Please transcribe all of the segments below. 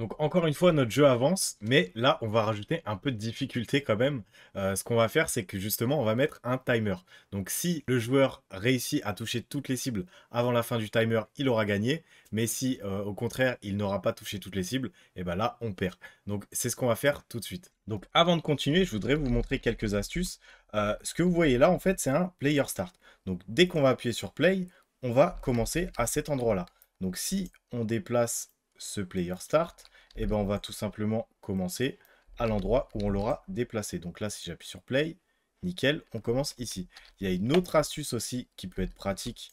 Donc encore une fois, notre jeu avance, mais là, on va rajouter un peu de difficulté quand même. Ce qu'on va faire, c'est que justement, on va mettre un timer. Donc si le joueur réussit à toucher toutes les cibles avant la fin du timer, il aura gagné. Mais si au contraire, il n'aura pas touché toutes les cibles, et ben là, on perd. Donc c'est ce qu'on va faire tout de suite. Donc avant de continuer, je voudrais vous montrer quelques astuces. Ce que vous voyez là, en fait, c'est un player start. Donc dès qu'on va appuyer sur play, on va commencer à cet endroit-là. Donc si on déplace ce player start, et ben on va tout simplement commencer à l'endroit où on l'aura déplacé. Donc là, si j'appuie sur play, nickel, on commence ici. Il y a une autre astuce aussi qui peut être pratique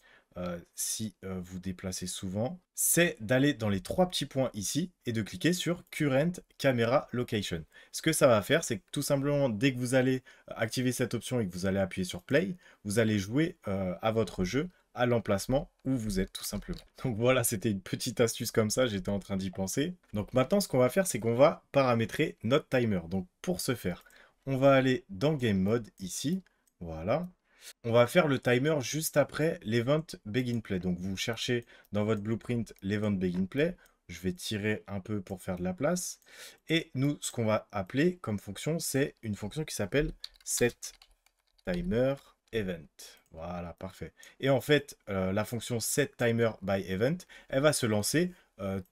si vous déplacez souvent, c'est d'aller dans les trois petits points ici et de cliquer sur Current Camera Location. Ce que ça va faire, c'est que tout simplement, dès que vous allez activer cette option et que vous allez appuyer sur Play, vous allez jouer à votre jeu à l'emplacement où vous êtes tout simplement. Donc voilà, c'était une petite astuce comme ça, j'étais en train d'y penser. Donc maintenant, ce qu'on va faire, c'est qu'on va paramétrer notre timer. Donc pour ce faire, on va aller dans Game Mode ici, voilà. On va faire le timer juste après l'event begin play. Donc vous cherchez dans votre blueprint l'event begin play. Je vais tirer un peu pour faire de la place. Et nous, ce qu'on va appeler comme fonction, c'est une fonction qui s'appelle set timer event. Voilà, parfait. Et en fait, la fonction set timer by event, elle va se lancer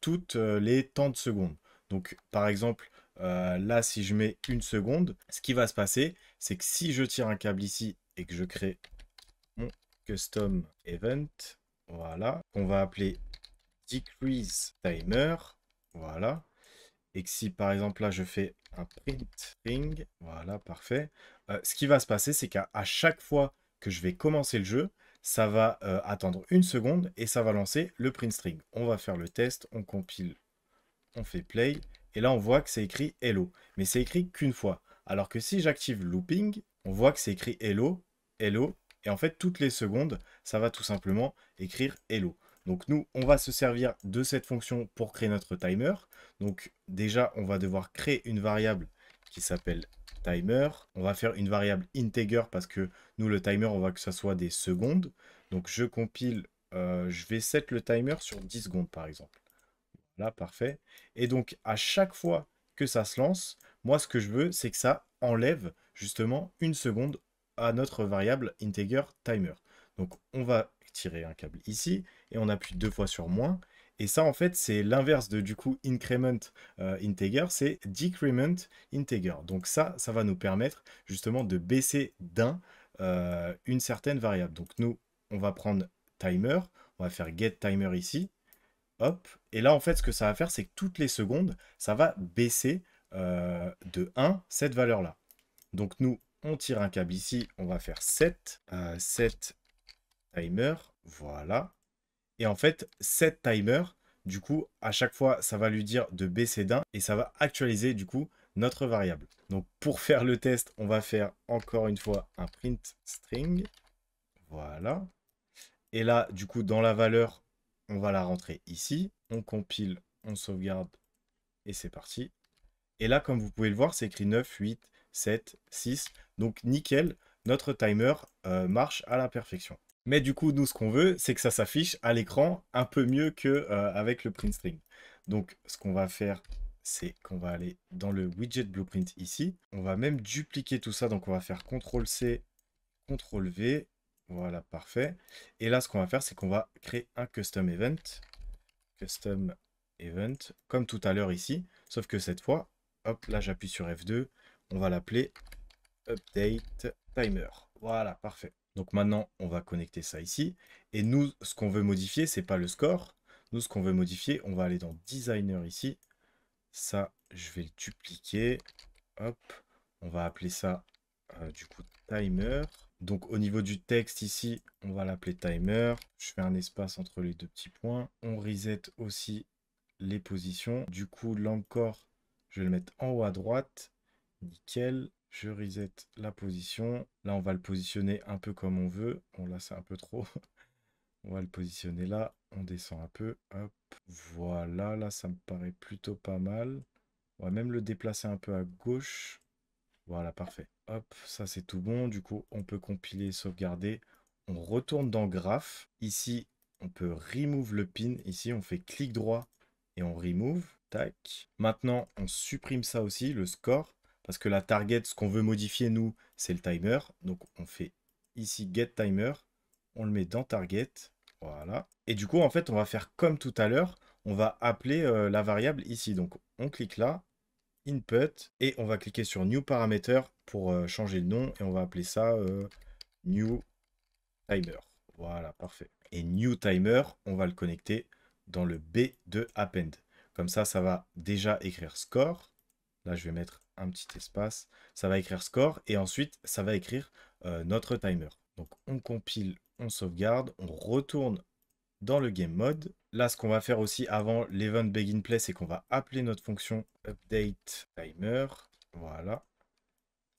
toutes les tant de secondes. Donc, par exemple, là, si je mets une seconde, ce qui va se passer, c'est que si je tire un câble ici et que je crée mon custom event, voilà, qu'on va appeler decrease timer, voilà, et que si par exemple là je fais un print string, voilà, parfait, ce qui va se passer, c'est qu'à chaque fois que je vais commencer le jeu, ça va attendre une seconde et ça va lancer le print string. On va faire le test, on compile, on fait play, et là on voit que c'est écrit hello, mais c'est écrit qu'une fois. Alors que si j'active looping, on voit que c'est écrit hello, hello, et en fait toutes les secondes, ça va tout simplement écrire hello. Donc nous, on va se servir de cette fonction pour créer notre timer. Donc déjà, on va devoir créer une variable qui s'appelle timer. On va faire une variable integer parce que nous, le timer, on va que ça soit des secondes. Donc je compile, je vais set le timer sur 10 secondes par exemple. Là, parfait. Et donc, à chaque fois que ça se lance, moi, ce que je veux, c'est que ça enlève justement une seconde à notre variable integer timer. Donc, on va tirer un câble ici et on appuie deux fois sur moins. Et ça, en fait, c'est l'inverse de du coup increment integer, c'est decrement integer. Donc ça va nous permettre justement de baisser d'un une certaine variable. Donc nous, on va prendre timer, on va faire get timer ici. Hop. Et là, en fait, ce que ça va faire, c'est que toutes les secondes, ça va baisser de 1 cette valeur-là. Donc nous, on tire un câble ici, on va faire set timer, voilà. Et en fait, set timer, du coup, à chaque fois, ça va lui dire de baisser d'un et ça va actualiser, du coup, notre variable. Donc pour faire le test, on va faire encore une fois un print string, voilà. Et là, du coup, dans la valeur, on va la rentrer ici. On compile, on sauvegarde et c'est parti. Et là, comme vous pouvez le voir, c'est écrit 9, 8, 7, 6. Donc nickel, notre timer marche à la perfection. Mais du coup, nous, ce qu'on veut, c'est que ça s'affiche à l'écran un peu mieux que avec le print string. Donc, ce qu'on va faire, c'est qu'on va aller dans le widget blueprint ici. On va même dupliquer tout ça. Donc, on va faire CTRL-C, CTRL-V. Voilà, parfait. Et là, ce qu'on va faire, c'est qu'on va créer un custom event. Custom event, comme tout à l'heure ici. Sauf que cette fois, hop, là, j'appuie sur F2. On va l'appeler update timer. Voilà, parfait. Donc maintenant, on va connecter ça ici. Et nous, ce qu'on veut modifier, c'est pas le score. Nous, ce qu'on veut modifier, on va aller dans designer ici. Ça, je vais le dupliquer. Hop, on va appeler ça du coup timer. Donc au niveau du texte ici, on va l'appeler timer. Je fais un espace entre les deux petits points. On reset aussi les positions. Du coup, là encore, je vais le mettre en haut à droite. Nickel. Je reset la position. Là, on va le positionner un peu comme on veut. Bon, là, c'est un peu trop. On va le positionner là. On descend un peu. Hop. Voilà, là, ça me paraît plutôt pas mal. On va même le déplacer un peu à gauche. Voilà, parfait. Hop, ça c'est tout bon. Du coup, on peut compiler, sauvegarder. On retourne dans Graph. Ici, on peut remove le pin. Ici, on fait clic droit et on remove. Tac. Maintenant, on supprime ça aussi, le score, parce que la target, ce qu'on veut modifier, nous, c'est le timer. Donc, on fait ici get timer, on le met dans target, voilà. Et du coup, en fait, on va faire comme tout à l'heure, on va appeler la variable ici. Donc, on clique là, input, et on va cliquer sur new parameter pour changer le nom, et on va appeler ça new timer. Voilà, parfait. Et new timer, on va le connecter dans le B de append. Comme ça va déjà écrire score. Là, je vais mettre un petit espace. Ça va écrire score et ensuite, ça va écrire notre timer. Donc, on compile, on sauvegarde, on retourne dans le game mode. Là, ce qu'on va faire aussi avant l'event begin play, c'est qu'on va appeler notre fonction update timer. Voilà.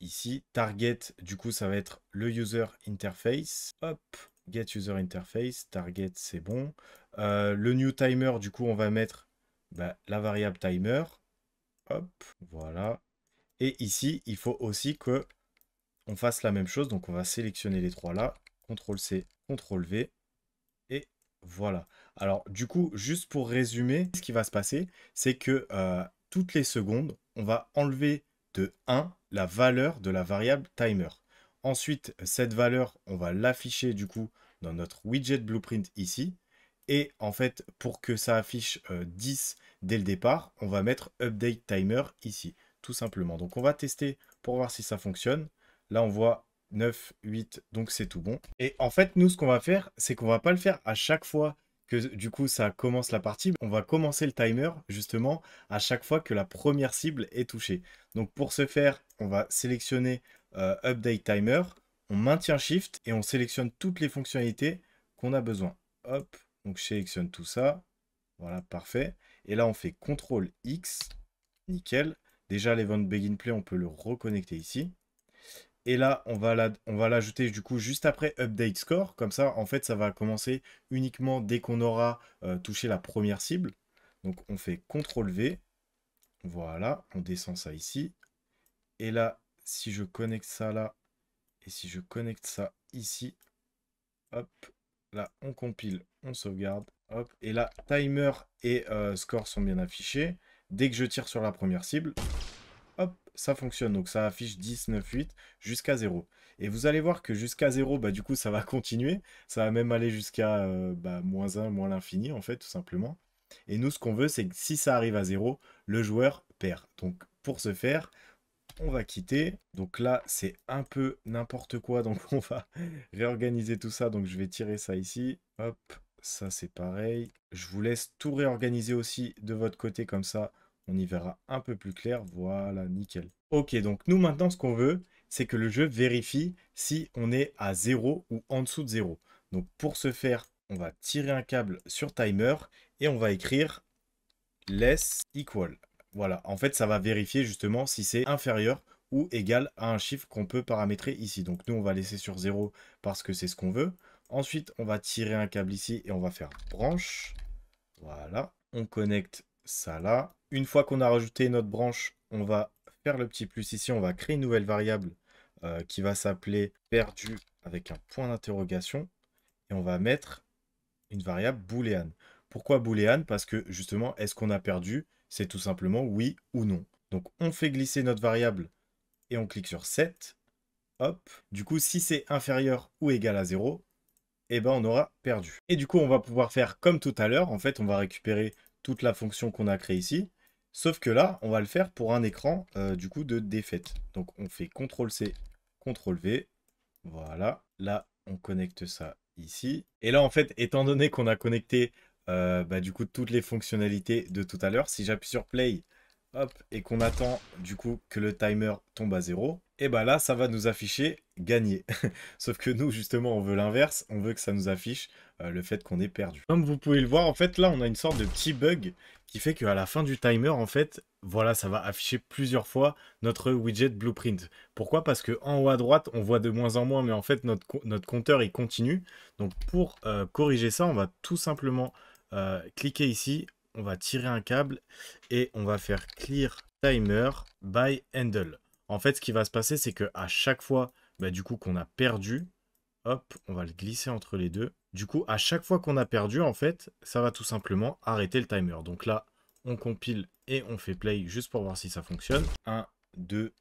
Ici, target, du coup, ça va être le user interface. Hop, get user interface, target, c'est bon. Le new timer, du coup, on va mettre la variable timer. Hop, voilà. Et ici, il faut aussi que on fasse la même chose. Donc, on va sélectionner les trois là. CTRL-C, CTRL-V. Et voilà. Alors, du coup, juste pour résumer, ce qui va se passer, c'est que toutes les secondes, on va enlever de 1 la valeur de la variable timer. Ensuite, cette valeur, on va l'afficher du coup dans notre widget blueprint ici. Et en fait, pour que ça affiche 10 dès le départ, on va mettre update timer ici, tout simplement. Donc, on va tester pour voir si ça fonctionne. Là, on voit 9, 8, donc c'est tout bon. Et en fait, nous, ce qu'on va faire, c'est qu'on va pas le faire à chaque fois que du coup ça commence la partie. On va commencer le timer justement à chaque fois que la première cible est touchée. Donc pour ce faire, on va sélectionner Update Timer, on maintient Shift et on sélectionne toutes les fonctionnalités qu'on a besoin. Hop, donc je sélectionne tout ça. Voilà, parfait. Et là, on fait CTRL X. Nickel. Déjà, l'Event Begin Play, on peut le reconnecter ici. Et là, on va l'ajouter du coup juste après Update Score. Comme ça, en fait, ça va commencer uniquement dès qu'on aura touché la première cible. Donc, on fait CTRL V. Voilà, on descend ça ici. Et là, si je connecte ça là, et si je connecte ça ici, hop, là, on compile, on sauvegarde. Hop, et là, timer et score sont bien affichés. Dès que je tire sur la première cible, hop, ça fonctionne. Donc ça affiche 10, 9, 8 jusqu'à 0. Et vous allez voir que jusqu'à 0, du coup, ça va continuer. Ça va même aller jusqu'à moins 1, moins l'infini, en fait, tout simplement. Et nous, ce qu'on veut, c'est que si ça arrive à 0, le joueur perd. Donc pour ce faire, on va quitter. Donc là, c'est un peu n'importe quoi. Donc on va réorganiser tout ça. Donc je vais tirer ça ici. Hop, ça c'est pareil. Je vous laisse tout réorganiser aussi de votre côté comme ça. On y verra un peu plus clair. Voilà, nickel. Ok, donc nous maintenant, ce qu'on veut, c'est que le jeu vérifie si on est à 0 ou en dessous de 0. Donc pour ce faire, on va tirer un câble sur timer et on va écrire less equal. Voilà, en fait, ça va vérifier justement si c'est inférieur ou égal à un chiffre qu'on peut paramétrer ici. Donc nous, on va laisser sur 0 parce que c'est ce qu'on veut. Ensuite, on va tirer un câble ici et on va faire branche. Voilà, on connecte ça là. Une fois qu'on a rajouté notre branche, on va faire le petit plus ici. On va créer une nouvelle variable qui va s'appeler perdu avec un point d'interrogation. Et on va mettre une variable booléenne. Pourquoi booléenne? Parce que justement, est-ce qu'on a perdu? C'est tout simplement oui ou non. Donc on fait glisser notre variable et on clique sur set. Hop. Du coup, si c'est inférieur ou égal à 0, eh ben on aura perdu. Et du coup, on va pouvoir faire comme tout à l'heure. En fait, on va récupérer toute la fonction qu'on a créée ici. Sauf que là, on va le faire pour un écran du coup de défaite. Donc on fait CTRL-C, CTRL-V. Voilà. Là, on connecte ça ici. Et là, en fait, étant donné qu'on a connecté du coup toutes les fonctionnalités de tout à l'heure, si j'appuie sur play, hop, et qu'on attend du coup que le timer tombe à 0, et là, ça va nous afficher gagné. Sauf que nous, justement, on veut l'inverse, on veut que ça nous affiche le fait qu'on ait perdu. Comme vous pouvez le voir, en fait, là, on a une sorte de petit bug qui fait qu'à la fin du timer, en fait, voilà, ça va afficher plusieurs fois notre widget blueprint. Pourquoi? Parce que en haut à droite, on voit de moins en moins, mais en fait, notre compteur, il continue. Donc, pour corriger ça, on va tout simplement cliquer ici, on va tirer un câble et on va faire clear timer by handle. En fait, ce qui va se passer, c'est qu'à chaque fois, du coup, qu'on a perdu, hop, on va le glisser entre les deux. Du coup, à chaque fois qu'on a perdu, en fait, ça va tout simplement arrêter le timer. Donc là, On compile et on fait play juste pour voir si ça fonctionne. 1, 2,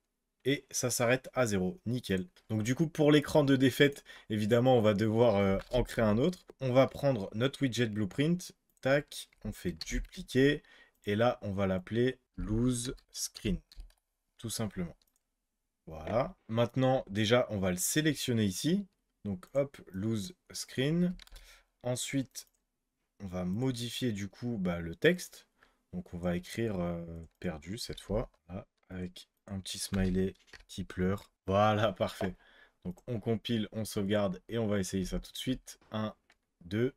et ça s'arrête à 0. Nickel. Donc du coup, pour l'écran de défaite, évidemment, on va devoir en créer un autre. On va prendre notre widget blueprint. Tac, on fait dupliquer. Et là, on va l'appeler lose screen. Tout simplement. Voilà. Maintenant, déjà, on va le sélectionner ici. Donc hop, lose screen. Ensuite, on va modifier du coup le texte. Donc on va écrire perdu cette fois. Là, avec un petit smiley qui pleure. Voilà, parfait. Donc on compile, on sauvegarde et on va essayer ça tout de suite. 1, 2,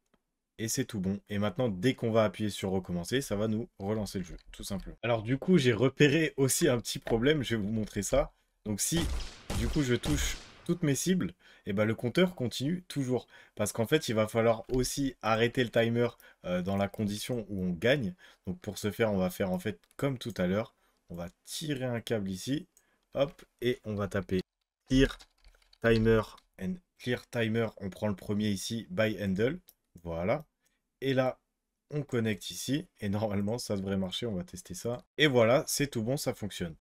et c'est tout bon. Et maintenant, dès qu'on va appuyer sur recommencer, ça va nous relancer le jeu, tout simplement. Alors du coup, j'ai repéré aussi un petit problème, je vais vous montrer ça. Donc si, du coup, je touche toutes mes cibles, et ben le compteur continue toujours. Parce qu'en fait, il va falloir aussi arrêter le timer dans la condition où on gagne. Donc pour ce faire, on va faire en fait comme tout à l'heure. On va tirer un câble ici, hop, et on va taper clear timer and clear timer. On prend le premier ici, by handle. Voilà. Et là, on connecte ici. Et normalement, ça devrait marcher. On va tester ça. Et voilà, c'est tout bon, ça fonctionne.